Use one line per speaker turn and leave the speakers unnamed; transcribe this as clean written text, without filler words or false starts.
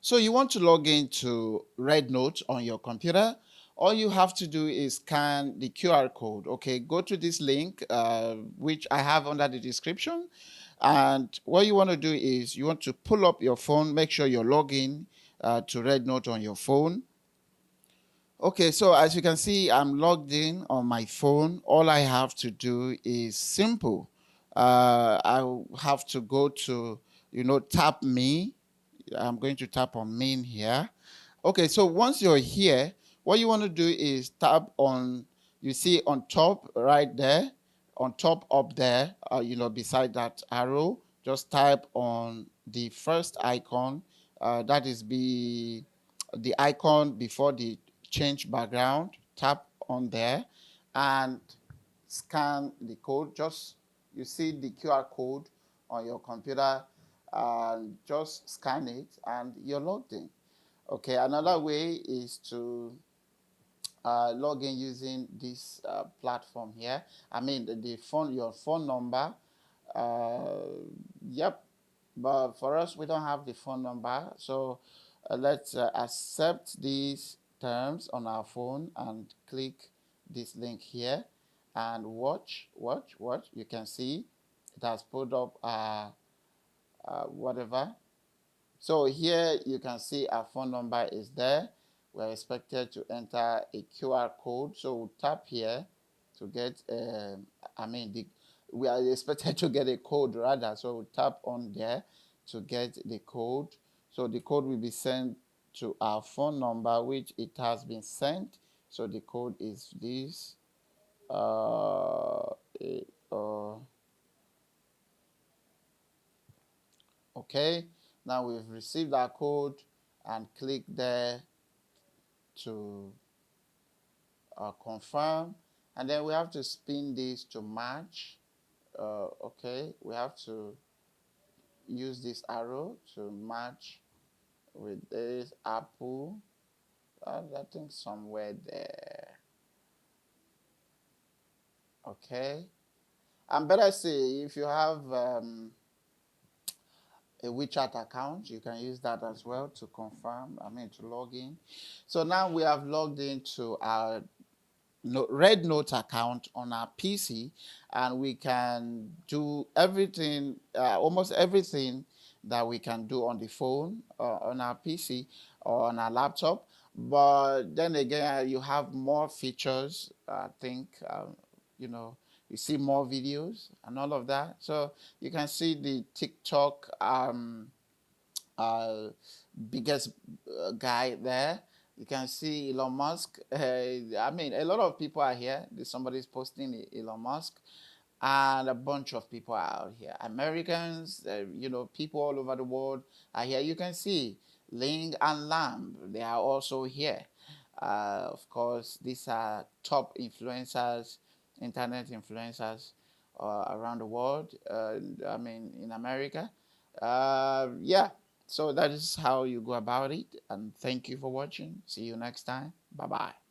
So you want to log into REDNote on your computer. All you have to do is scan the QR code. Okay, go to this link, which I have under the description. And what you want to do is you want to pull up your phone, make sure you're logging to REDNote on your phone. Okay, so as you can see, I'm logged in on my phone. All I have to do is simple. I have to go to, tap me. I'm going to tap on main here. Okay, so once you're here, what you want to do is tap on, you see on top right there, on top up there, beside that arrow, just type on the first icon. That is the icon before the change background. Tap on there and scan the code. Just you see the QR code on your computer, and just scan it and you're logged in. Okay, another way is to log in using this platform here. I mean the phone, your phone number. Yep, but for us we don't have the phone number, so let's accept these terms on our phone and click this link here and watch. You can see it has pulled up whatever. So here you can see our phone number is there. We're expected to enter a QR code. So we'll tap here to get, we are expected to get a code rather. So we'll tap on there to get the code. So the code will be sent to our phone number, which it has been sent. So the code is this. Okay, now we've received our code and click there to confirm, and then we have to spin this to match. Okay, we have to use this arrow to match with this apple. I think somewhere there. Okay, and better say if you have a WeChat account, you can use that as well to confirm, to log in. So now we have logged into our REDNote account on our PC, and we can do everything, almost everything that we can do on the phone, on our PC, or on our laptop. But then again, you have more features, I think, you see more videos and all of that. So you can see the TikTok biggest guy there. You can see Elon Musk. A lot of people are here. Somebody's posting Elon Musk, and a bunch of people are out here. Americans, people all over the world are here. You can see Ling and Lamb. They are also here. Of course, these are top influencers, internet influencers around the world. In America. Yeah. So that is how you go about it. And thank you for watching. See you next time. Bye-bye.